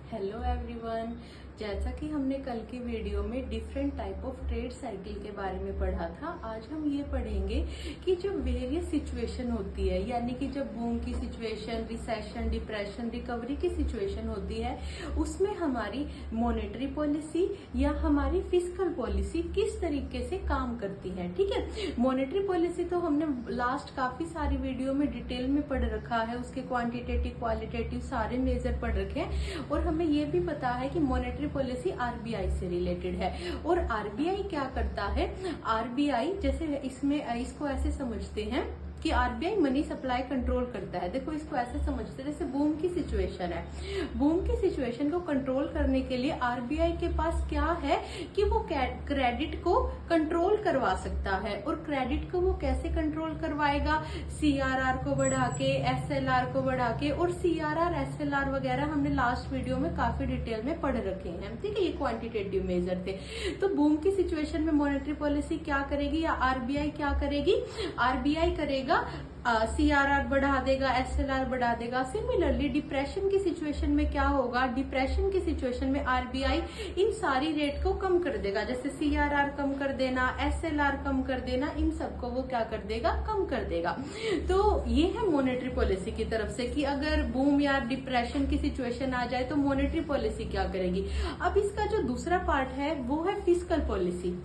Hello everyone. जैसा कि हमने कल की वीडियो में different type of trade cycle के बारे में पढ़ा था, आज हम ये पढ़ेंगे कि जो वेरियस सिचुएशन होती है, यानी कि जब बूम की सिचुएशन, रिसेशन, डिप्रेशन, रिकवरी की सिचुएशन होती है, उसमें हमारी मॉनेटरी पॉलिसी या हमारी फिस्कल पॉलिसी किस तरीके से काम करती है। ठीक है, मॉनेटरी पॉलिसी तो हमने लास्ट काफी सारी वीडियो में डिटेल में पढ़ रखा है, उसके क्वांटिटेटिव क्वालिटेटिव सारे मेजर पढ़ रखे हैं और हमें ये भी पता है कि मॉनेटरी पॉलिसी आरबीआई से रिलेटेड है। और आरबीआई क्या करता है, आरबीआई जैसे इसमें इसको ऐसे समझते हैं कि आरबीआई मनी सप्लाई कंट्रोल करता है। देखो, इसको ऐसे समझते हैं जैसे बूम की सिचुएशन है, बूम की सिचुएशन को कंट्रोल करने के लिए आरबीआई के पास क्या है कि वो क्रेडिट को कंट्रोल करवा सकता है। और क्रेडिट को वो कैसे कंट्रोल करवाएगा, सीआरआर को बढ़ा के, एसएलआर को बढ़ा के। और सीआरआर, एसएलआर वगैरह हमने लास्ट वीडियो में काफी डिटेल में पढ़ रखे हैं। ठीक है, ये क्वांटिटेटिव मेजर थे। तो बूम की सिचुएशन में मॉनेटरी पॉलिसी क्या करेगी या आरबीआई क्या करेगी, आरबीआई करेगा सीआरआर बढ़ा देगा, एसएलआर बढ़ा देगा। सिमिलरली डिप्रेशन की सिचुएशन में क्या होगा, डिप्रेशन की सिचुएशन में आरबीआई इन सारी रेट को कम कर देगा, जैसे सीआरआर कम कर देना, एसएलआर कम कर देना, इन सबको वो क्या कर देगा, कम कर देगा। तो ये है मॉनेटरी पॉलिसी की तरफ से कि अगर बूम या डिप्रेशन की सिचुएशन आ जाए तो मॉनेटरी पॉलिसी क्या करेगी। अब इसका जो दूसरा पार्ट है वो है फिस्कल पॉलिसी।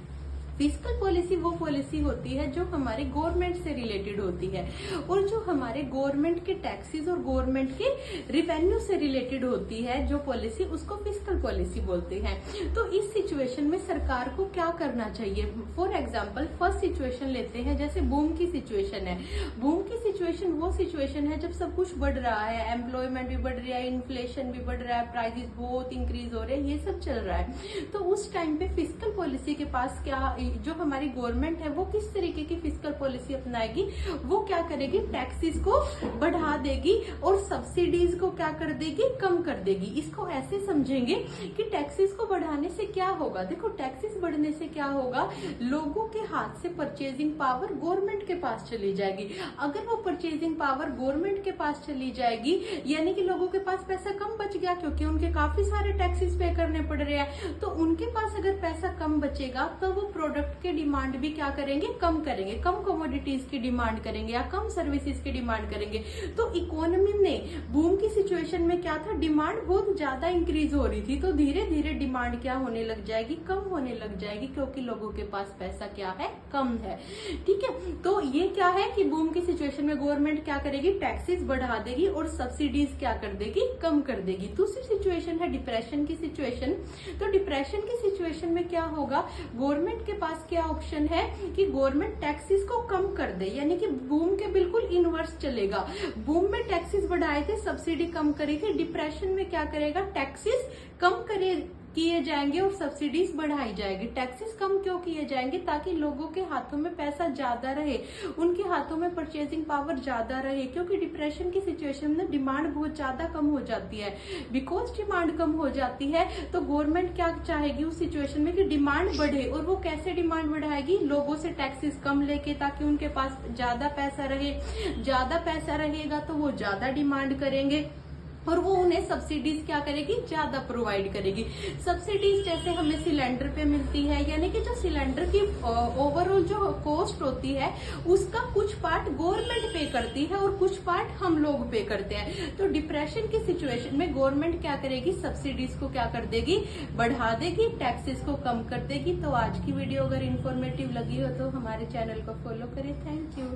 फिस्कल पॉलिसी वो पॉलिसी होती है जो हमारे गवर्नमेंट से रिलेटेड होती है और जो हमारे गवर्नमेंट के टैक्सेस और गवर्नमेंट के रिवेन्यू से रिलेटेड होती है, जो पॉलिसी, उसको फिस्कल पॉलिसी बोलते हैं। तो इस सिचुएशन में सरकार को क्या करना चाहिए। फॉर एग्जाम्पल फर्स्ट सिचुएशन लेते हैं, जैसे बूम की सिचुएशन है। बूम की सिचुएशन वो सिचुएशन है जब सब कुछ बढ़ रहा है, एम्प्लॉयमेंट भी बढ़ रहा है, इन्फ्लेशन भी बढ़ रहा है, प्राइसेस बहुत इंक्रीज हो रहे हैं, ये सब चल रहा है। तो उस टाइम पे फिस्कल पॉलिसी के पास क्या, जो हमारी गवर्नमेंट है वो किस तरीके की फिस्कल पॉलिसी अपनाएगी, वो क्या करेगी, टैक्सेस को बढ़ा देगी और सब्सिडीज को क्या कर देगी, कम कर देगी। इसको ऐसे समझेंगे कि टैक्सेस को बढ़ाने से क्या होगा। देखो, टैक्सेस बढ़ने से क्या होगा, लोगों के हाथ से परचेजिंग पावर गवर्नमेंट के पास चली जाएगी। अगर वो परचेजिंग पावर गवर्नमेंट के पास चली जाएगी, यानी कि लोगों के पास पैसा कम बच गया क्योंकि उनके काफी सारे टैक्सेस पे करने पड़ रहे हैं। तो उनके पास अगर पैसा कम बचेगा तो वो प्रोडक्ट के डिमांड भी क्या करेंगे, कम करेंगे, कम कमोडिटीज की डिमांड करेंगे या कम सर्विसेज की डिमांड करेंगे। तो इकोनॉमी में बूम की सिचुएशन में क्या था, डिमांड बहुत ज्यादा इंक्रीज हो रही थी, तो धीरे धीरे डिमांड क्या होने लग जाएगी, कम होने लग जाएगी, क्योंकि लोगों के पास पैसा क्या है, कम है। ठीक है, तो ये क्या है कि बूम की सिचुएशन में गवर्नमेंट क्या करेगी, टैक्सेस बढ़ा देगी और सब्सिडीज क्या कर देगी, कम कर देगी। दूसरी सिचुएशन है डिप्रेशन की सिचुएशन। तो डिप्रेशन की सिचुएशन में क्या होगा, गवर्नमेंट के पास क्या ऑप्शन है कि गवर्नमेंट टैक्सेस को कम कर दे, यानी कि बूम के बिल्कुल इनवर्स चलेगा। बूम में टैक्सेस बढ़ाए थे, सब्सिडी कम करी थी, डिप्रेशन में क्या करेगा, टैक्सेस कम किए जाएंगे और सब्सिडीज बढ़ाई जाएगी। टैक्सेस कम क्यों किए जाएंगे, ताकि लोगों के हाथों में पैसा ज्यादा रहे, उनके हाथों में परचेजिंग पावर ज्यादा रहे। क्योंकि डिप्रेशन की सिचुएशन में डिमांड बहुत ज्यादा कम हो जाती है। बिकॉज डिमांड कम हो जाती है तो गवर्नमेंट क्या चाहेगी उस सिचुएशन में कि डिमांड बढ़े। और वो कैसे डिमांड बढ़ाएगी, लोगों से टैक्सेस कम लेके, ताकि उनके पास ज्यादा पैसा रहे। ज्यादा पैसा रहेगा तो वो ज्यादा डिमांड करेंगे और वो उन्हें सब्सिडीज क्या करेगी, ज्यादा प्रोवाइड करेगी। सब्सिडीज जैसे हमें सिलेंडर पे मिलती है, यानी कि जो सिलेंडर की ओवरऑल जो कॉस्ट होती है उसका कुछ पार्ट गवर्नमेंट पे करती है और कुछ पार्ट हम लोग पे करते हैं। तो डिप्रेशन की सिचुएशन में गवर्नमेंट क्या करेगी, सब्सिडीज को क्या कर देगी, बढ़ा देगी, टैक्सेस को कम कर देगी। तो आज की वीडियो अगर इन्फॉर्मेटिव लगी हो तो हमारे चैनल को फॉलो करें। Thank you.